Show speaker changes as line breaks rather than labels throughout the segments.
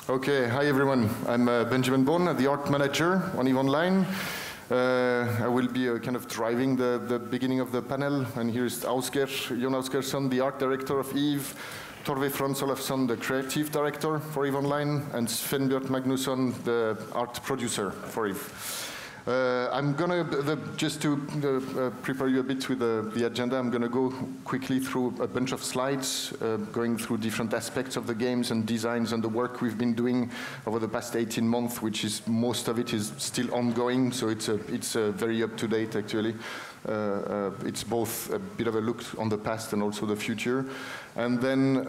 Okay, hi everyone. I'm Benjamin Bohn, the art manager on EVE Online. I will be kind of driving the beginning of the panel, and here's Ausger, Jon Ausgersson, the art director of EVE, Torve Frans Olafsson, the creative director for EVE Online, and Sven-Bjørn Magnusson, the art producer for EVE. I'm gonna, just to prepare you a bit with the agenda, I'm gonna go quickly through a bunch of slides, going through different aspects of the games and designs and the work we've been doing over the past 18 months, which is, most of it is still ongoing, so it's very up to date actually. It's both a bit of a look on the past and also the future. And then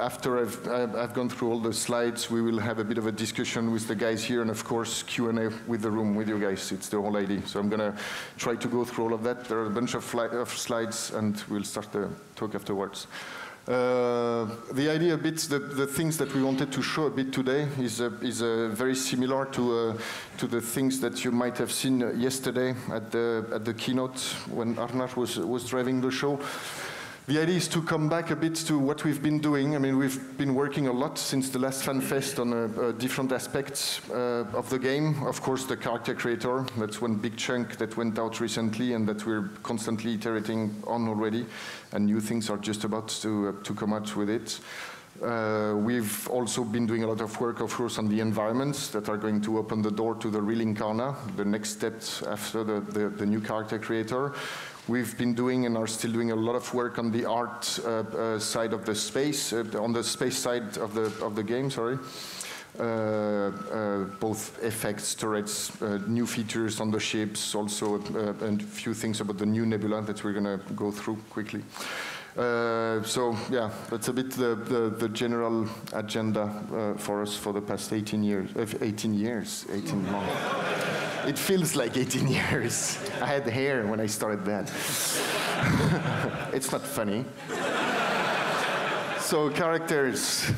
after I've gone through all the slides, we will have a bit of a discussion with the guys here, and of course Q&A with the room, with you guys. It's the whole idea. So I'm going to try to go through all of that. There are a bunch of slides, and we'll start the talk afterwards. The idea a bit, the things that we wanted to show a bit today is very similar to the things that you might have seen yesterday at the keynote when Arnar was driving the show. The idea is to come back a bit to what we've been doing. I mean, we've been working a lot since the last Fanfest on different aspects of the game. Of course, the character creator, that's one big chunk that went out recently and that we're constantly iterating on already, and new things are just about to come out with it. We've also been doing a lot of work, of course, on the environments that are going to open the door to the real Incarna, the next steps after the new character creator. We've been doing and are still doing a lot of work on the art side of the space, on the space side of the game, sorry. Both effects, turrets, new features on the ships, also and a few things about the new nebula that we're going to go through quickly. So yeah, that's a bit the general agenda for us for the past 18 months. It feels like 18 years. I had hair when I started that. It's not funny. So characters,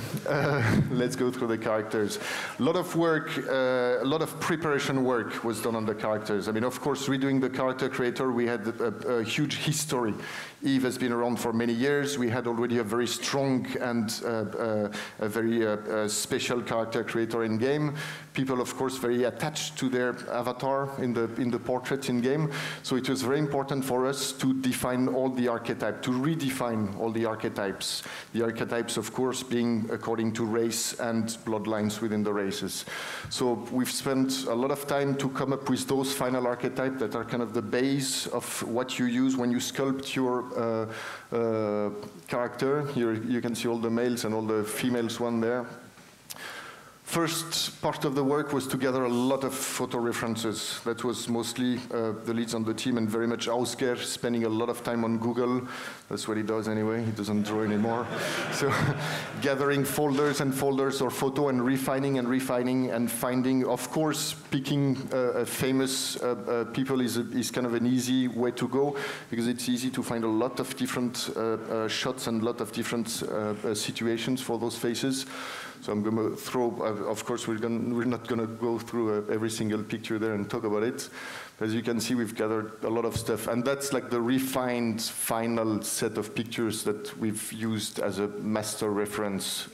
let's go through the characters. A lot of work, a lot of preparation work was done on the characters. I mean, of course, redoing the character creator, we had a huge history. EVE has been around for many years. We had already a very strong and a very special character creator in game. People, of course, very attached to their avatar in the portrait in game. So it was very important for us to define all the archetypes, to redefine all the archetypes. The archetypes, of course, being according to race and bloodlines within the races. So we've spent a lot of time to come up with those final archetypes that are kind of the base of what you use when you sculpt your character. Here you can see all the males and all the females one there. First part of the work was to gather a lot of photo references. That was mostly the leads on the team, and very much Ausger spending a lot of time on Google. That's what he does anyway. He doesn't draw anymore. So gathering folders and folders of photo and refining and finding. Of course, picking famous people is kind of an easy way to go, because it's easy to find a lot of different shots and a lot of different situations for those faces. So I'm going to throw, of course, we're not going to go through every single picture there and talk about it. As you can see, we've gathered a lot of stuff. And that's like the refined final set of pictures that we've used as a master reference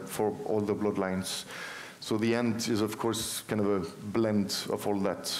for all the bloodlines. So the end is, of course, kind of a blend of all that.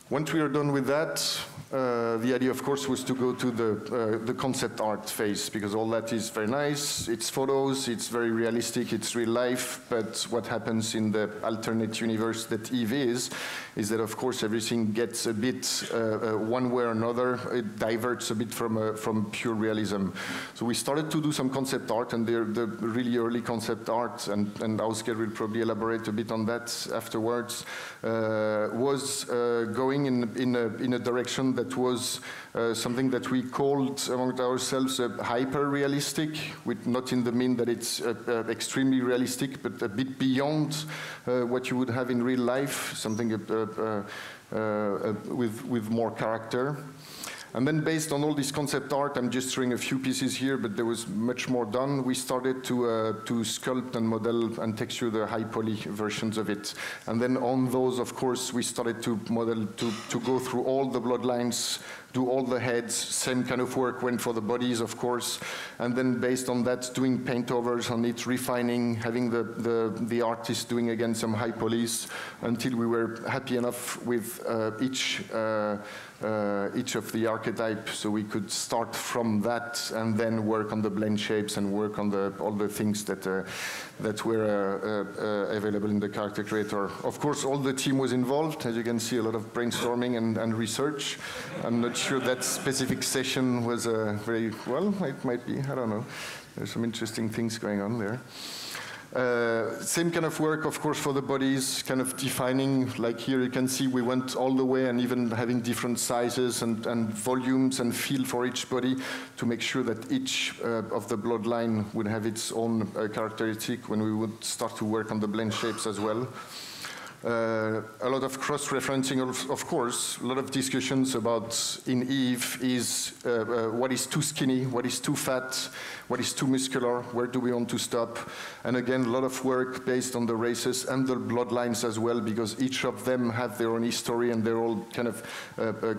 Once we are done with that, the idea, of course, was to go to the concept art phase, because all that is very nice. It's photos, it's very realistic, it's real life, but what happens in the alternate universe that EVE is that, of course, everything gets a bit, one way or another, it diverts a bit from pure realism. So we started to do some concept art, and the really early concept art, and Ausger will probably elaborate a bit on that afterwards, was going in a direction that was something that we called among ourselves hyper-realistic, with not in the mean that it's extremely realistic, but a bit beyond what you would have in real life, something with more character. And then based on all this concept art, I'm just showing a few pieces here, but there was much more done. We started to sculpt and model and texture the high poly versions of it. And then on those, of course, we started to model, to go through all the bloodlines do all the heads. Same kind of work went for the bodies, of course. And then based on that, doing paint overs on it, refining, having the artist doing again some high polish until we were happy enough with each of the archetype, so we could start from that and then work on the blend shapes and work on all the things that were available in the character creator. Of course, all the team was involved. As you can see, a lot of brainstorming and research. I'm not sure that specific session was very, well, it might be, I don't know. There's some interesting things going on there. Same kind of work, of course, for the bodies, kind of defining, like here you can see we went all the way and even having different sizes and volumes and feel for each body to make sure that each of the bloodline would have its own characteristic when we would start to work on the blend shapes as well. A lot of cross-referencing, of course, a lot of discussions about in Eve is what is too skinny, what is too fat, what is too muscular, where do we want to stop? And again, a lot of work based on the races and the bloodlines as well, because each of them have their own history and their own kind of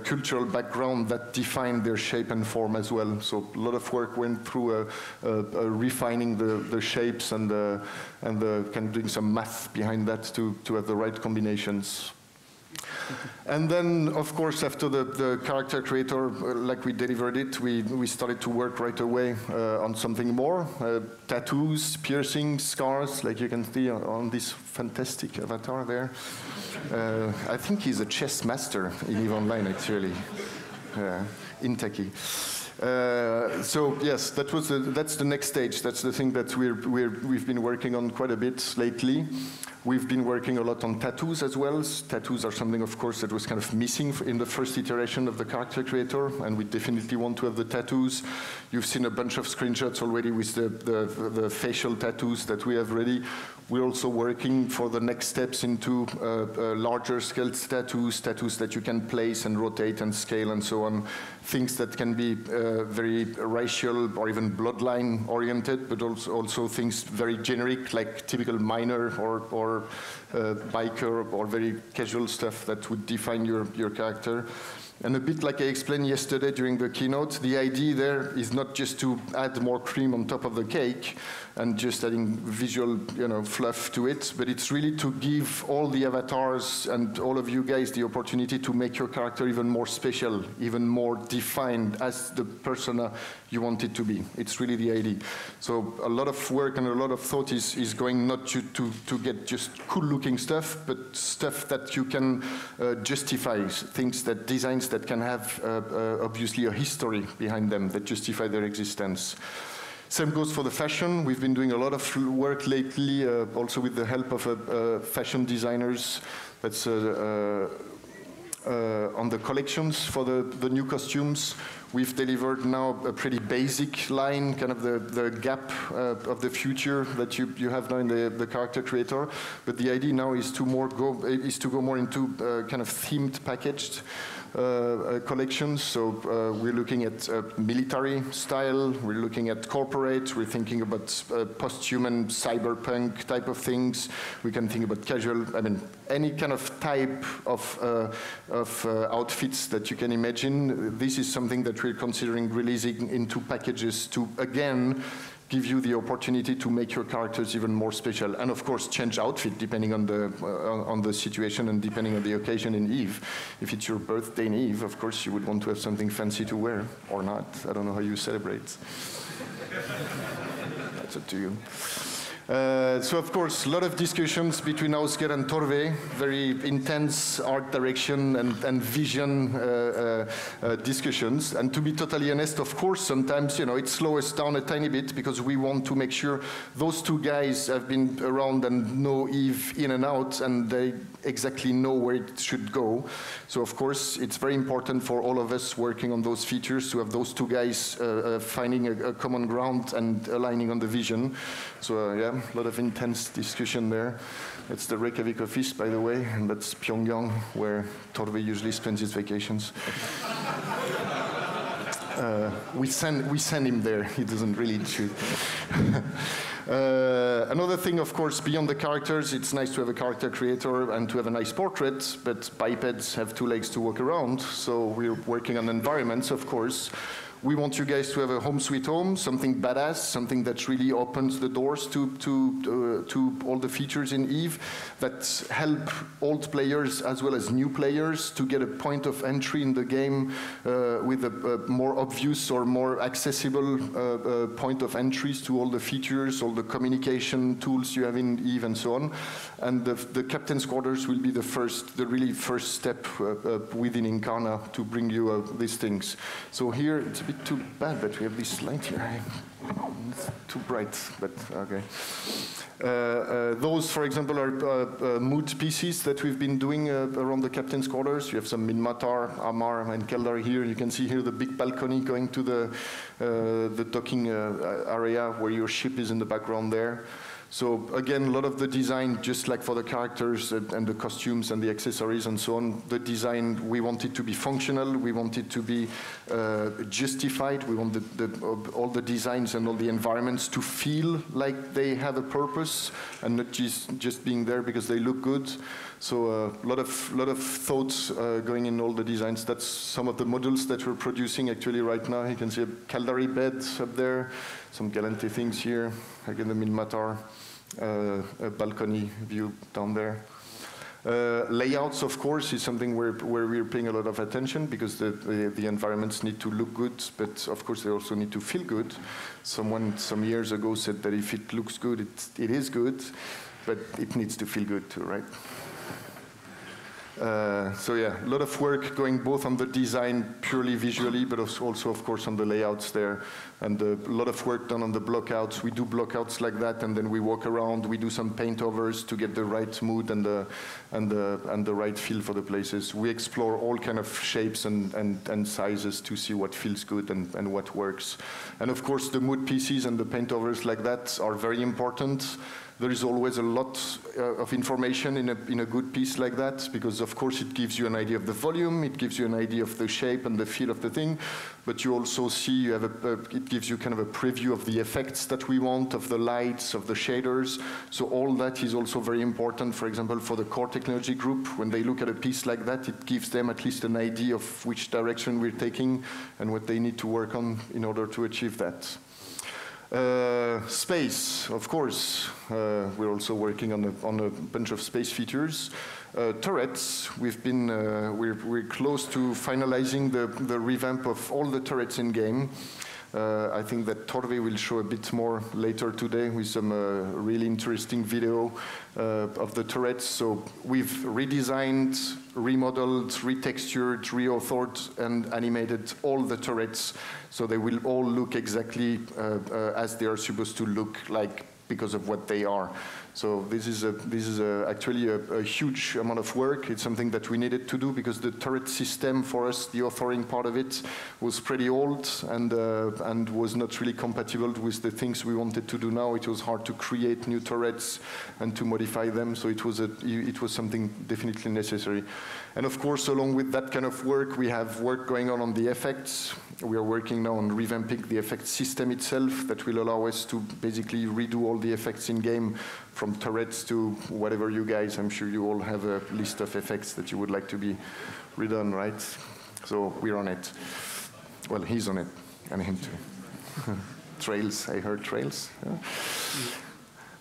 cultural background that define their shape and form as well. So a lot of work went through refining the shapes and kind of doing some math behind that to have the right combinations. And then, of course, after the character creator, like we delivered it, we started to work right away on something more. Tattoos, piercings, scars, like you can see on this fantastic avatar there. I think he's a chess master in EVE Online, actually, in Techie. So yes, that's the next stage. That's the thing that we've been working on quite a bit lately. We've been working a lot on tattoos as well. Tattoos are something, of course, that was kind of missing in the first iteration of the character creator, and we definitely want to have the tattoos. You've seen a bunch of screenshots already with the facial tattoos that we have ready. We're also working for the next steps into larger scale tattoos that you can place and rotate and scale and so on. Things that can be very racial or even bloodline oriented, but also things very generic, like typical miner or biker or very casual stuff that would define your character. And a bit like I explained yesterday during the keynote, the idea there is not just to add more cream on top of the cake and just adding visual, fluff to it, but it's really to give all the avatars and all of you guys the opportunity to make your character even more special, even more defined as the persona you want it to be. It's really the idea. So a lot of work and a lot of thought is going not to get just cool-looking stuff, but stuff that you can justify, designs that can have obviously a history behind them that justify their existence. Same goes for the fashion. We've been doing a lot of work lately, also with the help of fashion designers. That's on the collections for the new costumes. We've delivered now a pretty basic line, kind of the gap of the future that you have now in the character creator. But the idea now is to go more into kind of themed packaged collections. So we're looking at military style, we're looking at corporate, we're thinking about post-human cyberpunk type of things. We can think about casual, any kind of type of outfits that you can imagine. This is something that we're considering releasing into packages to, again, give you the opportunity to make your characters even more special, and of course change outfit depending on the situation and depending on the occasion in Eve. If it's your birthday in Eve, of course you would want to have something fancy to wear, or not. I don't know how you celebrate. That's up to you. So of course, a lot of discussions between Ausger and Torve, very intense art direction and vision discussions. And to be totally honest, of course, sometimes it slows us down a tiny bit because we want to make sure those two guys have been around and know Eve in and out, and they exactly know where it should go. So of course, it's very important for all of us working on those features to have those two guys finding a common ground and aligning on the vision. So yeah, a lot of intense discussion there. That's the Reykjavik office, by the way, and that's Pyongyang, where Torve usually spends his vacations. We send him there. He doesn't really shoot. Another thing, of course, beyond the characters, it's nice to have a character creator and to have a nice portrait, but bipeds have 2 legs to walk around, so we're working on environments, of course. We want you guys to have a home sweet home, something badass, something that really opens the doors to all the features in Eve that help old players as well as new players to get a point of entry in the game with a more obvious or more accessible point of entries to all the features, all the communication tools you have in Eve and so on. And the captain's quarters will be the really first step within Incarna to bring you these things. So here it's a bit too bad that we have this light here. It's too bright, but okay. Those, for example, are mood pieces that we've been doing around the captain's quarters. You have some Minmatar, Amar, and Keldar here. You can see here the big balcony going to the docking area where your ship is in the background there. So again, a lot of the design, just like for the characters and the costumes and the accessories and so on, the design, we want it to be functional, we want it to be justified, we want all the designs and all the environments to feel like they have a purpose and not just being there because they look good. So a lot of thoughts going in all the designs. That's some of the models that we're producing actually right now. You can see a Caldari bed up there, some Galante things here, again the Minmatar, a balcony view down there. Layouts, of course, is something where we're paying a lot of attention because the environments need to look good, but of course they also need to feel good. Someone some years ago said that if it looks good, it is good, but it needs to feel good too, right? So yeah, a lot of work going both on the design purely visually, but also of course on the layouts there, and a lot of work done on the blockouts. We do blockouts like that, and then we walk around. We do some paint overs to get the right mood and the right feel for the places. We explore all kind of shapes and sizes to see what feels good and what works. And of course, the mood pieces and the paint overs like that are very important. There is always a lot of information in a good piece like that, because of course it gives you an idea of the volume, it gives you an idea of the shape and the feel of the thing, but you also see, it gives you kind of a preview of the effects that we want, of the lights, of the shaders. So all that is also very important, for example, for the core technology group. When they look at a piece like that, it gives them at least an idea of which direction we're taking and what they need to work on in order to achieve that. Space, of course. We're also working on a bunch of space features. Turrets, we're close to finalizing the revamp of all the turrets in game. I think that Torve will show a bit more later today with some really interesting video of the turrets. So we've redesigned, remodeled, retextured, reauthored, and animated all the turrets, so they will all look exactly as they are supposed to look like because of what they are. So this is actually a huge amount of work. It's something that we needed to do because the turret system for us, the authoring part of it, was pretty old and was not really compatible with the things we wanted to do now. It was hard to create new turrets and to modify them, so it was something definitely necessary. And of course, along with that kind of work, we have work going on the effects. We are working now on revamping the effect system itself that will allow us to basically redo all the effects in game, from turrets to whatever you guys, I'm sure you all have a list of effects that you would like to be redone, right? So we're on it. Well, he's on it, and him too. Trails, I heard trails.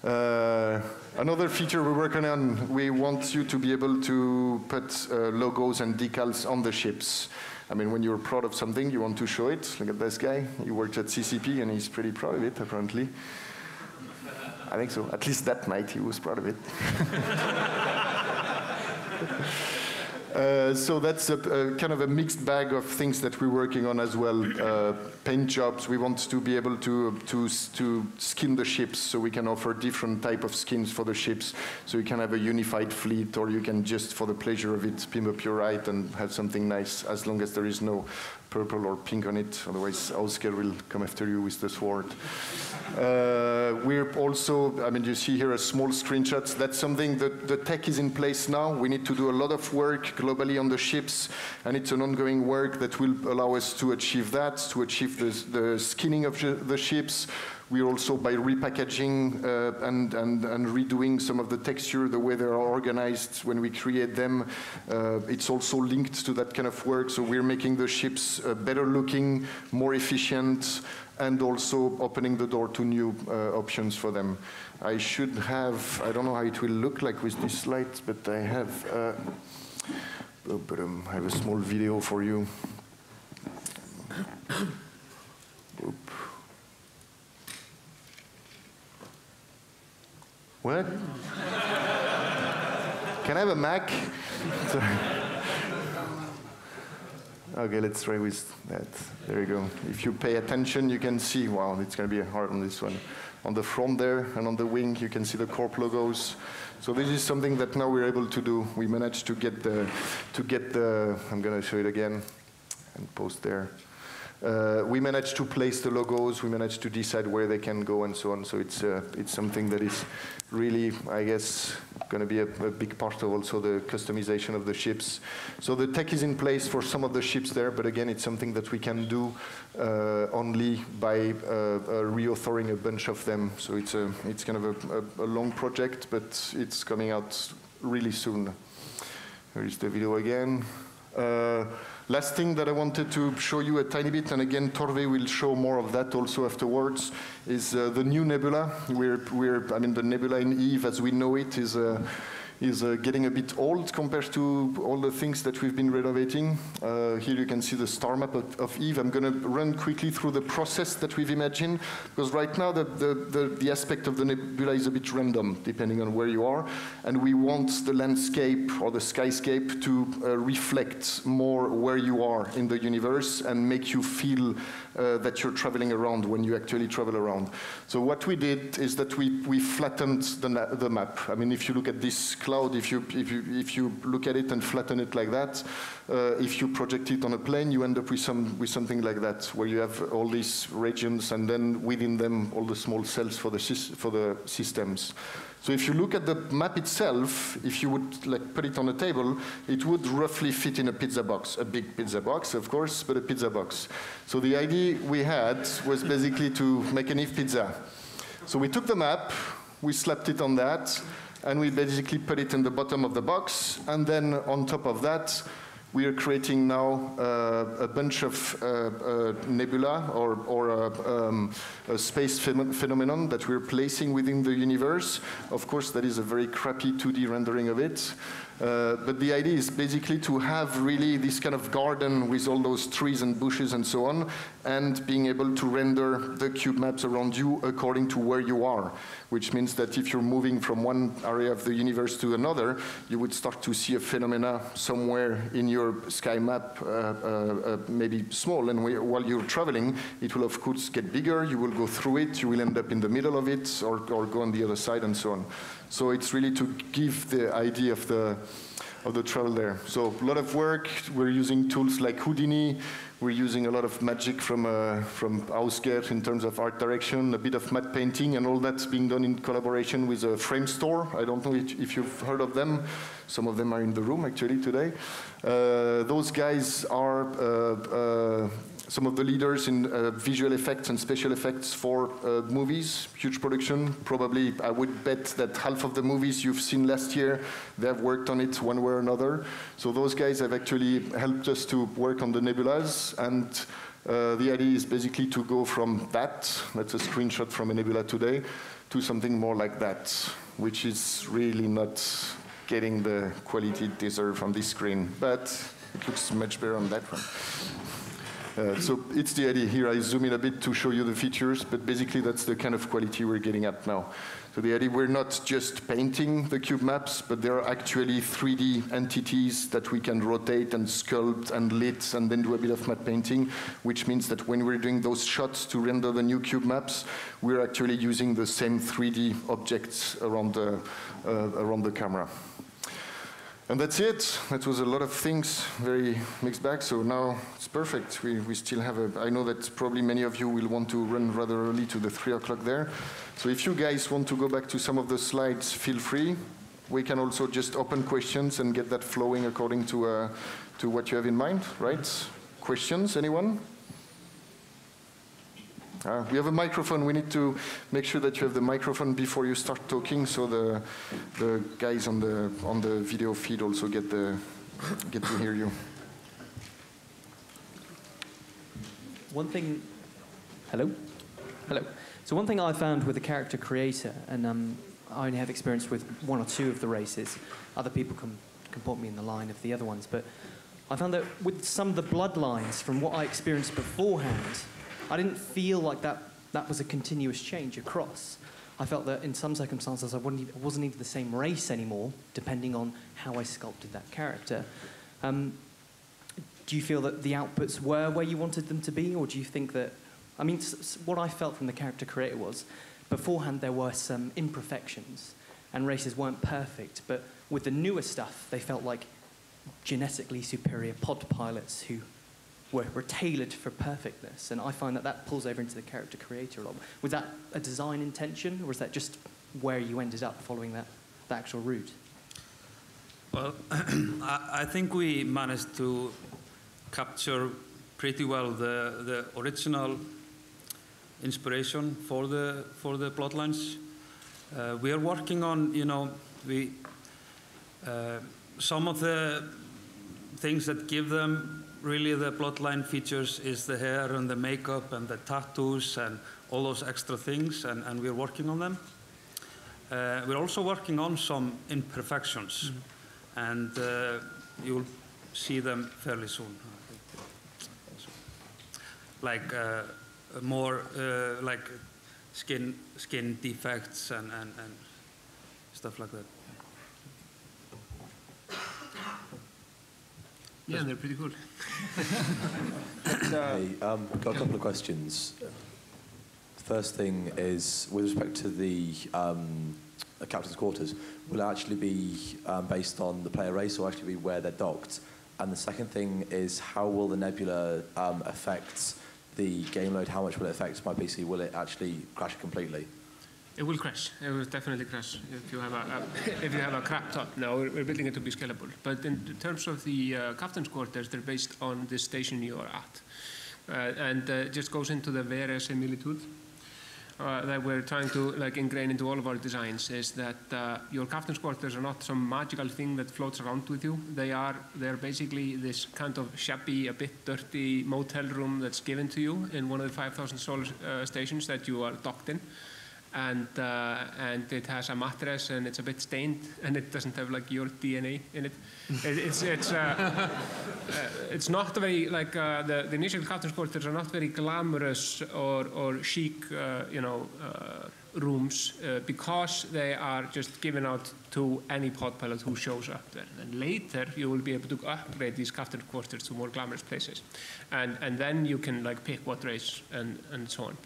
Yeah. Another feature we're working on, we want you to be able to put logos and decals on the ships. I mean, when you're proud of something, you want to show it. Look at this guy. He worked at CCP, and he's pretty proud of it, apparently. I think so. At least that night, he was proud of it. So that's a kind of a mixed bag of things that we're working on as well. Paint jobs, we want to be able to skin the ships, so we can offer different type of skins for the ships. So you can have a unified fleet, or you can just, for the pleasure of it, pimp up your ride and have something nice, as long as there is no purple or pink on it. Otherwise, Oscar will come after you with the sword. We're also, I mean, you see here a small screenshot. That's something that the tech is in place now. We need to do a lot of work globally on the ships, and it's an ongoing work that will allow us to achieve that, to achieve the skinning of the ships. We're also, by repackaging and redoing some of the texture, the way they are organized when we create them, it's also linked to that kind of work. So we're making the ships better looking, more efficient, and also opening the door to new options for them. I should have, I don't know how it will look like with these slides, but I have a small video for you. What? Can I have a Mac? Okay, let's try with that. There you go. If you pay attention, you can see, wow, it's going to be hard on this one. On the front there and on the wing, you can see the Corp logos. So this is something that now we're able to do. We managed to get the, I'm going to show it again and post there. We managed to place the logos, we managed to decide where they can go and so on. So it's something that is really, I guess, going to be a big part of also the customization of the ships. So the tech is in place for some of the ships there, but again, it's something that we can do only by reauthoring a bunch of them. So it's kind of a long project, but it's coming out really soon. Here is the video again. Last thing that I wanted to show you a tiny bit, and again, Torve will show more of that also afterwards, is the new nebula. I mean, the nebula in Eve, as we know it, is getting a bit old compared to all the things that we've been renovating. Here you can see the star map of Eve. I'm going to run quickly through the process that we've imagined, because right now the aspect of the nebula is a bit random, depending on where you are, and we want the landscape or the skyscape to reflect more where you are in the universe and make you feel that you're traveling around when you actually travel around. So what we did is that we flattened the map. I mean, if you look at this cloud, if you look at it and flatten it like that, if you project it on a plane, you end up with something like that, where you have all these regions and then within them all the small cells for the systems. So if you look at the map itself, if you would like put it on a table, it would roughly fit in a pizza box. A big pizza box, of course, but a pizza box. So the idea we had was basically to make an Eve pizza. So we took the map, we slapped it on that, and we basically put it in the bottom of the box, and then on top of that, we are creating now a bunch of nebula or a space phenomenon that we're placing within the universe. Of course, that is a very crappy 2D rendering of it. But the idea is basically to have really this kind of garden with all those trees and bushes and so on, and being able to render the cube maps around you according to where you are, which means that if you're moving from one area of the universe to another, you would start to see a phenomena somewhere in your sky map, maybe small, and while you're traveling, it will of course get bigger, you will go through it, you will end up in the middle of it, or go on the other side and so on. So it's really to give the idea of the travel there. So a lot of work. We're using tools like Houdini. We're using a lot of magic from Ausger in terms of art direction, a bit of matte painting, and all that's being done in collaboration with a frame store. I don't know if you've heard of them. Some of them are in the room actually today. Those guys are some of the leaders in visual effects and special effects for movies, huge production. Probably, I would bet that half of the movies you've seen last year, they have worked on it one way or another. So those guys have actually helped us to work on the nebulas, and the idea is basically to go from that's a screenshot from a nebula today, to something more like that, which is really not getting the quality it deserves on this screen, but it looks much better on that one. So it's the idea here. I zoom in a bit to show you the features, but basically that's the kind of quality we're getting at now. So the idea, we're not just painting the cube maps, but there are actually 3D entities that we can rotate and sculpt and lit and then do a bit of matte painting, which means that when we're doing those shots to render the new cube maps, we're actually using the same 3D objects around the camera. And that's it. That was a lot of things, very mixed bag. So now it's perfect. We still have I know that probably many of you will want to run rather early to the 3 o'clock there. So if you guys want to go back to some of the slides, feel free. We can also just open questions and get that flowing according to what you have in mind, right? Questions, anyone? We have a microphone. We need to make sure that you have the microphone before you start talking, so the guys on the video feed also get to hear you.
One thing. Hello. So one thing I found with the character creator, and I only have experience with 1 or 2 of the races. Other people can put me in the line of the other ones, but I found that with some of the bloodlines from what I experienced beforehand, I didn't feel like that was a continuous change across. I felt that in some circumstances I wasn't even the same race anymore, depending on how I sculpted that character. Do you feel that the outputs were where you wanted them to be, or do you think that... I mean, what I felt from the character creator was, beforehand there were some imperfections, and races weren't perfect, but with the newer stuff, they felt like genetically superior pod pilots who were tailored for perfectness, and I find that pulls over into the character creator a lot. Was that a design intention, or was that just where you ended up following the actual route?
Well, I think we managed to capture pretty well the original inspiration for the bloodlines. We are working on, some of the things that give them really the bloodline features is the hair and the makeup and the tattoos and all those extra things, and we're working on them. We're also working on some imperfections, and you'll see them fairly soon. Like more like skin defects and stuff like that.
Yeah, they're pretty cool.
Hey, got a couple of questions. First thing is, with respect to the captain's quarters, will it actually be based on the player race, or actually be where they're docked? And the second thing is, how will the nebula affect the game load? How much will it affect my PC? Will it actually crash completely?
It will crash. It will definitely crash if you have a crap top. No, we're building it to be scalable. But in terms of the captain's quarters, they're based on the station you are at, and it just goes into the where similitude that we're trying to ingrain into all of our designs. Is that your captain's quarters are not some magical thing that floats around with you. They're basically this kind of shabby, a bit dirty motel room that's given to you in one of the 5,000 solar stations that you are docked in. And it has a mattress, and it's a bit stained, and it doesn't have your DNA in it. It's not very the initial captain's quarters are not very glamorous or chic, rooms because they are just given out to any pod pilot who shows up there. And later you will be able to upgrade these captain's quarters to more glamorous places, and then you can pick what race and so on.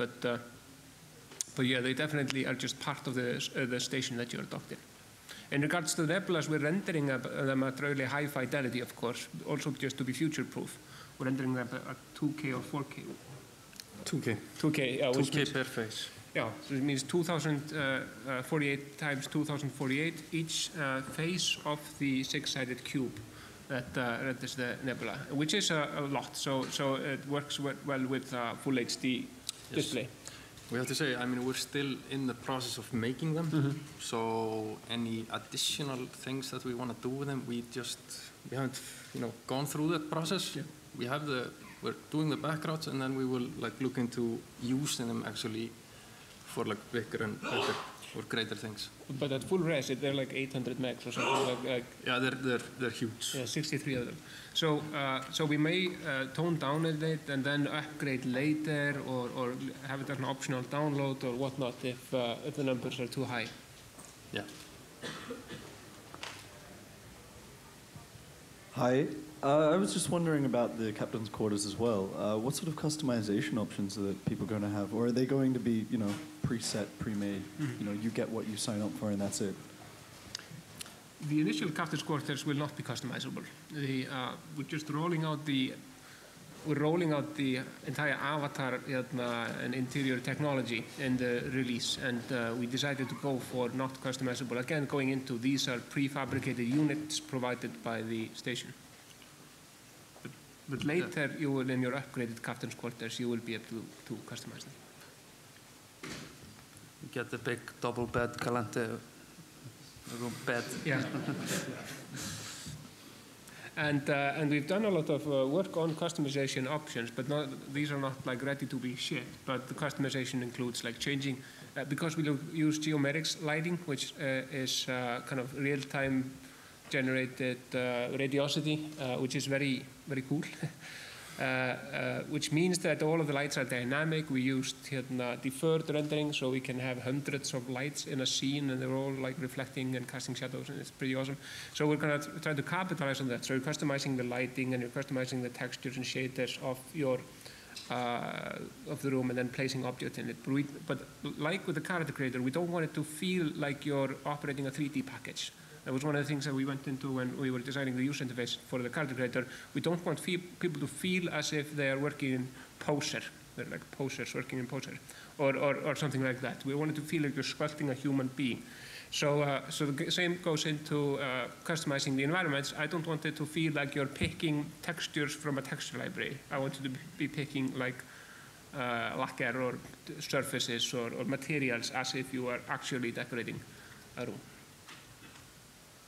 But yeah, they definitely are just part of the station that you're docked in. In regards to the nebulas, we're rendering them at really high fidelity, of course, also just to be future-proof. We're rendering them at 2K or 4K.
2K.
2K, which
2K
means,
per phase.
Yeah, so it means 2048 times 2048, each face of the 6-sided cube that renders the nebula, which is a lot. So it works well with full HD display.
We have to say, I mean, we're still in the process of making them. So any additional things that we want to do with them, we haven't, gone through that process. Yeah. We're doing the backgrounds, and then we will look into using them actually for bigger and better or greater things.
But at full res, they're 800 megs or something
Yeah, they're huge.
Yeah, 63 of them. So we may tone down a bit and then upgrade later, or have it as an optional download or whatnot if the numbers are too high.
Yeah.
Hi. I was just wondering about the captain's quarters as well. What sort of customization options are people going to have? Or are they going to be, preset, pre-made? You get what you sign up for and that's it?
The initial captain's quarters will not be customizable. We're just rolling out the entire avatar and interior technology in the release, and we decided to go for not customizable. Again, going into these are prefabricated units provided by the station. But later, you will, in your upgraded captain's quarters, you will be able to customize them.
get the big double bed Galante room bed.
Yeah. And we've done a lot of work on customization options, but these are not like ready to be shipped. But the customization includes like changing, because we use geomerics lighting, which is kind of real-time generated radiosity, which is very, very cool. Which means that all of the lights are dynamic. We used deferred rendering, so we can have hundreds of lights in a scene, and they're all like reflecting and casting shadows, and it's pretty awesome. So we're going to try to capitalize on that. So you're customizing the lighting, and you're customizing the textures and shaders of your of the room, and then placing objects in it. But like with the character creator, we don't want it to feel like you're operating a 3D package. That was one of the things that we went into when we were designing the user interface for the character creator. We don't want people to feel as if they are working in Poser. They're like posers working in Poser, or something like that. We want it to feel like you're sculpting a human being. So, so the same goes into customizing the environments. I don't want it to feel like you're picking textures from a texture library. I want you to be picking like lacquer or surfaces or materials as if you are actually decorating a room.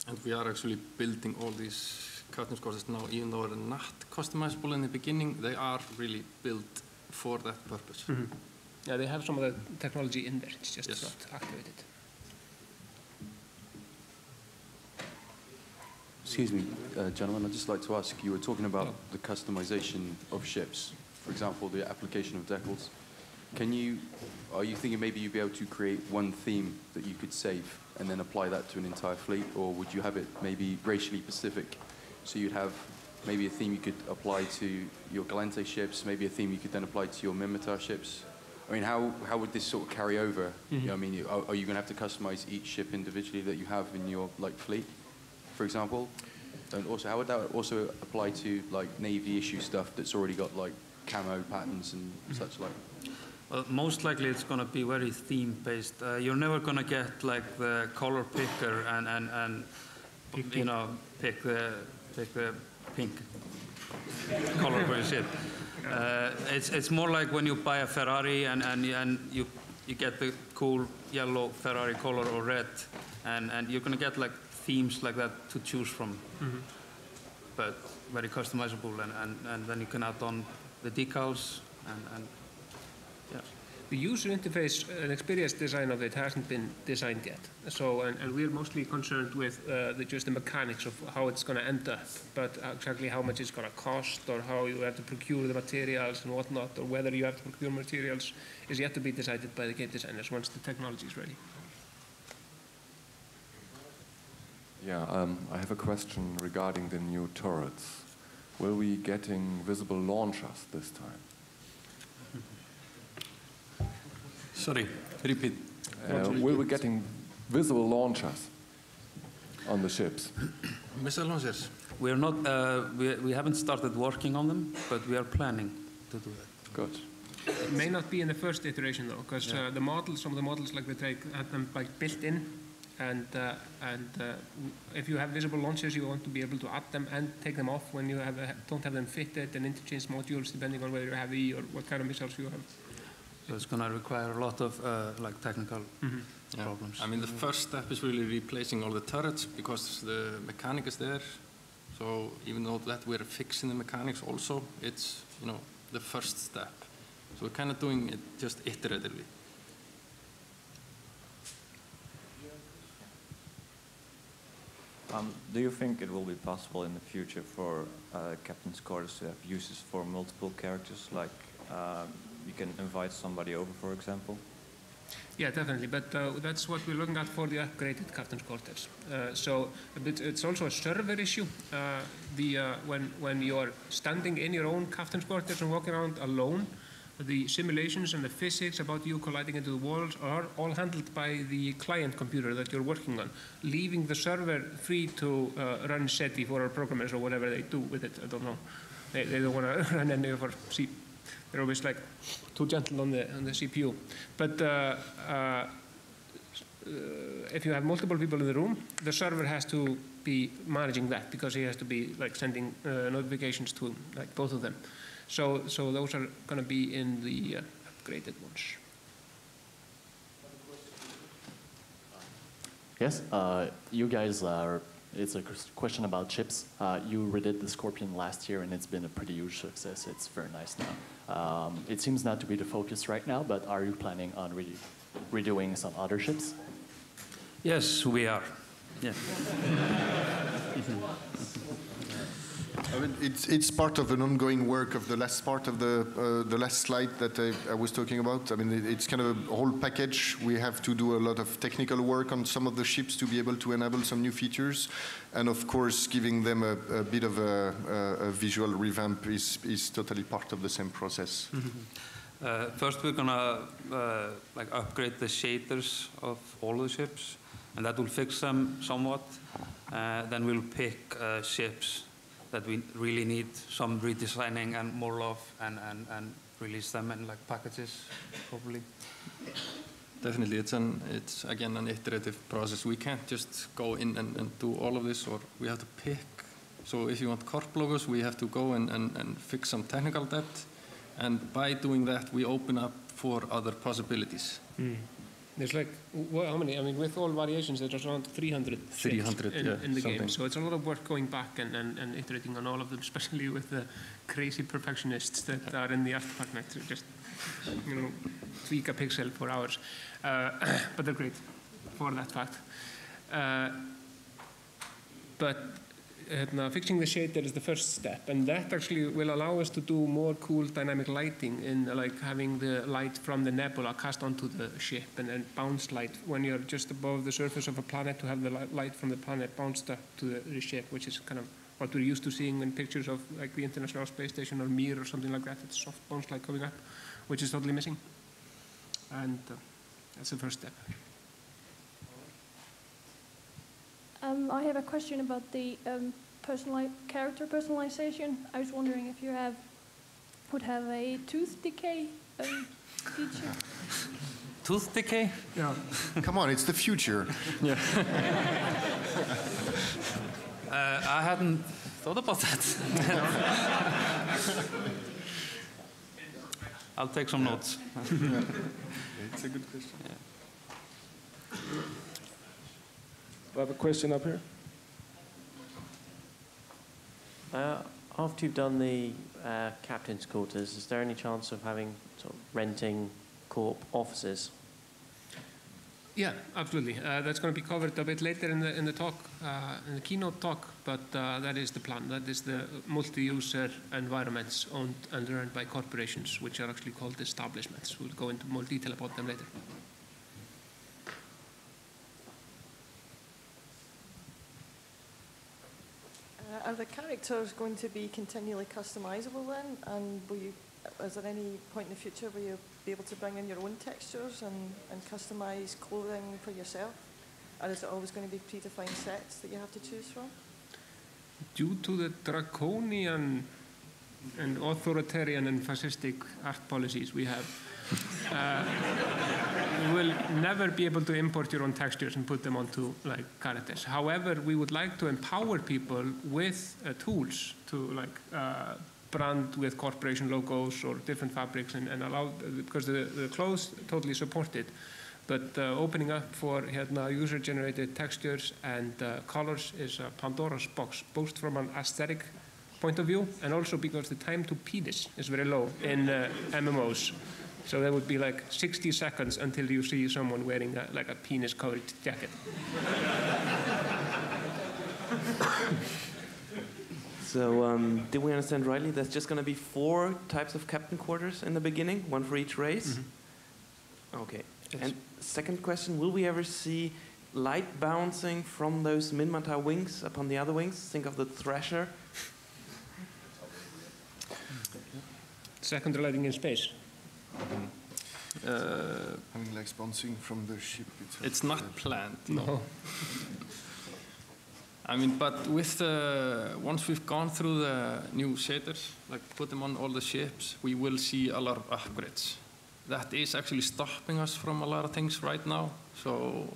And we are actually building all these curtain courses now, even though they're not customizable in the beginning, they are really built for that purpose.
Mm-hmm. Yeah, they have some of the technology in there, it's just not activated.
Excuse me, gentlemen, I'd just like to ask, you were talking about the customization of ships, for example, the application of decals. Are you thinking maybe you'd be able to create one theme that you could save and then apply that to an entire fleet, or would you have it maybe racially specific? So you'd have maybe a theme you could apply to your Galante ships, maybe a theme you could then apply to your Minmatar ships. I mean, how would this sort of carry over? Mm-hmm. You know, I mean, are you going to have to customize each ship individually that you have in your fleet, for example? And also, how would that also apply to like Navy issue stuff that's already got like camo patterns and such like?
Most likely it's going to be very theme-based. You're never going to get like the color picker and you know, pick the pink color for your ship. It's more like when you buy a Ferrari and you get the cool yellow Ferrari color or red, and you're going to get like themes like that to choose from. Mm-hmm. But very customizable, and then you can add on the decals and yeah.
The user interface and experience design of it hasn't been designed yet. So, and we're mostly concerned with just the mechanics of how it's going to end up, but exactly how much it's going to cost, or how you have to procure the materials and whatnot, or whether you have to procure materials is yet to be decided by the game designers once the technology is ready.
Yeah, I have a question regarding the new turrets. Will we getting visible launchers this time?
Sorry, repeat.
Will we getting visible launchers on the ships?
Missile launchers?
We are not. We haven't started working on them, but we are planning to do that.
Good.
It may not be in the first iteration though, because the models, some of the models like the Drake, had them like built in, and if you have visible launchers, you want to be able to add them and take them off when you don't have them fitted, and interchange modules depending on whether you're heavy or what kind of missiles you have.
So it's going to require a lot of like technical problems.
I mean, the first step is really replacing all the turrets because the mechanic is there. So even though that we're fixing the mechanics also, it's the first step. So we're kind of doing it just iteratively.
Do you think it will be possible in the future for captain's quarters to have uses for multiple characters, like you can invite somebody over, for example?
Yeah, definitely, but that's what we're looking at for the upgraded captain's quarters. So it's also a server issue. When you're standing in your own captain's quarters and walking around alone, the simulations and the physics about you colliding into the walls are all handled by the client computer that you're working on, leaving the server free to run SETI for our programmers or whatever they do with it. I don't know. They don't want to run any of our C. They're always like too gentle on the CPU. But if you have multiple people in the room, the server has to be managing that because he has to be like sending notifications to like both of them. So those are going to be in the upgraded ones.
Yes, you guys are, it's a question about chips. You redid the Scorpion last year and it's been a pretty huge success. It's very nice now. It seems not to be the focus right now, but are you planning on redoing some other ships?
Yes, we are. Yeah.
I mean, it's part of an ongoing work of the last part of the last slide that I was talking about. I mean, it's kind of a whole package. We have to do a lot of technical work on some of the ships to be able to enable some new features, and of course, giving them a bit of a visual revamp is totally part of the same process.
First, we're gonna like upgrade the shaders of all the ships, and that will fix them somewhat. Then we'll pick ships that we really need some redesigning and more love, and release them in like packages, probably.
Definitely, it's again an iterative process. We can't just go in and do all of this, or we have to pick. So if you want corp logos, we have to go and fix some technical debt, and by doing that, we open up for other possibilities.
There's like, well, how many? I mean, with all variations, there's around 300 in the game. So it's a lot of work going back and iterating on all of them, especially with the crazy perfectionists that are in the art department who just, you know, tweak a pixel for hours. But they're great for that fact. But fixing the shader is the first step, and that actually will allow us to do more cool dynamic lighting in like having the light from the nebula cast onto the ship, and then bounce light when you're just above the surface of a planet, to have the light from the planet bounced up to the ship, which is kind of what we're used to seeing in pictures of like the International Space Station or Mir or something like that. It's soft bounce light coming up, which is totally missing, and that's the first step.
I have a question about the character personalization. I was wondering if you would have a tooth decay feature.
Tooth decay?
Yeah. Come on, it's the future.
Yeah. I hadn't thought about that. I'll take some notes.
It's a good question.
Yeah.
I have a question up here.
After you've done the captain's quarters, is there any chance of having sort of renting corp offices?
Yeah, absolutely. That's going to be covered a bit later in the talk, in the keynote talk. But that is the plan. That is the multi-user environments owned and run by corporations, which are actually called establishments. We'll go into more detail about them later.
Are the characters going to be continually customizable then? And is there any point in the future where you'll be able to bring in your own textures and customize clothing for yourself? Or is it always going to be predefined sets that you have to choose from?
Due to the draconian and authoritarian and fascistic art policies we have, you will never be able to import your own textures and put them onto like characters. However, we would like to empower people with tools to like brand with corporation logos or different fabrics, and allow, because the clothes totally support it, but opening up for user-generated textures and colors is a Pandora's box, both from an aesthetic point of view and also because the time to penis is very low in MMOs. So there would be like 60 seconds until you see someone wearing like a penis-covered jacket.
So did we understand rightly? There's just going to be 4 types of captain quarters in the beginning, 1 for each race? Mm-hmm. Okay. Yes. And second question, will we ever see light bouncing from those Minmatar wings upon the other wings? Think of the Thrasher.
Secondary lighting in space.
I mean, like bouncing from the ship itself.
It's not planned,
no.
I mean, but with once we've gone through the new shaders, like put them on all the ships, we will see a lot of upgrades. That is actually stopping us from a lot of things right now. So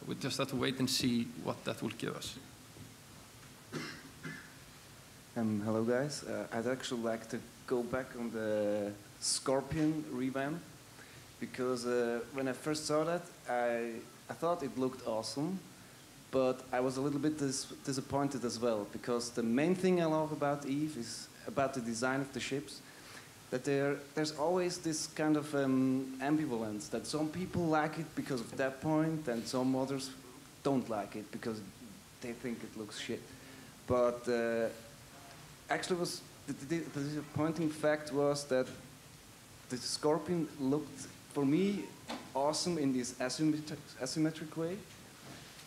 we just have to wait and see what that will give us.
Hello guys, I'd actually like to go back on the Scorpion revamp, because when I first saw that, I thought it looked awesome, but I was a little bit disappointed as well, because the main thing I love about Eve is about the design of the ships, that there's always this kind of ambivalence, that some people like it because of that point, and some others don't like it because they think it looks shit. But actually, the disappointing fact was that the Scorpion looked, for me, awesome in this asymmetric way.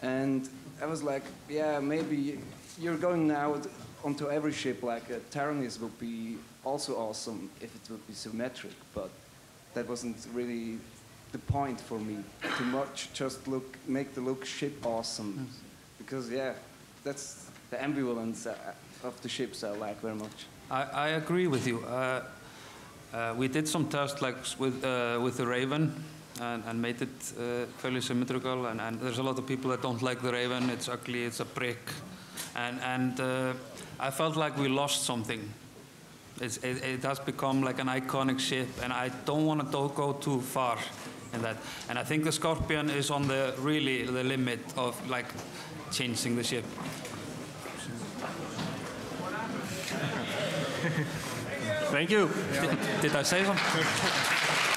And I was like, yeah, maybe you're going now onto every ship, like a Tyrannis would be also awesome if it would be symmetric, but that wasn't really the point for me. Too much, just make the ship awesome. Because, yeah, that's the ambivalence of the ships I like very much.
I agree with you. We did some tests like with the Raven and made it fairly symmetrical, and there's a lot of people that don't like the Raven. It's ugly, it's a brick, and I felt like we lost something. It has become like an iconic ship, and I don't want to go too far in that. And I think the Scorpion is on the limit of like changing the ship.
Thank you.
Did I say something?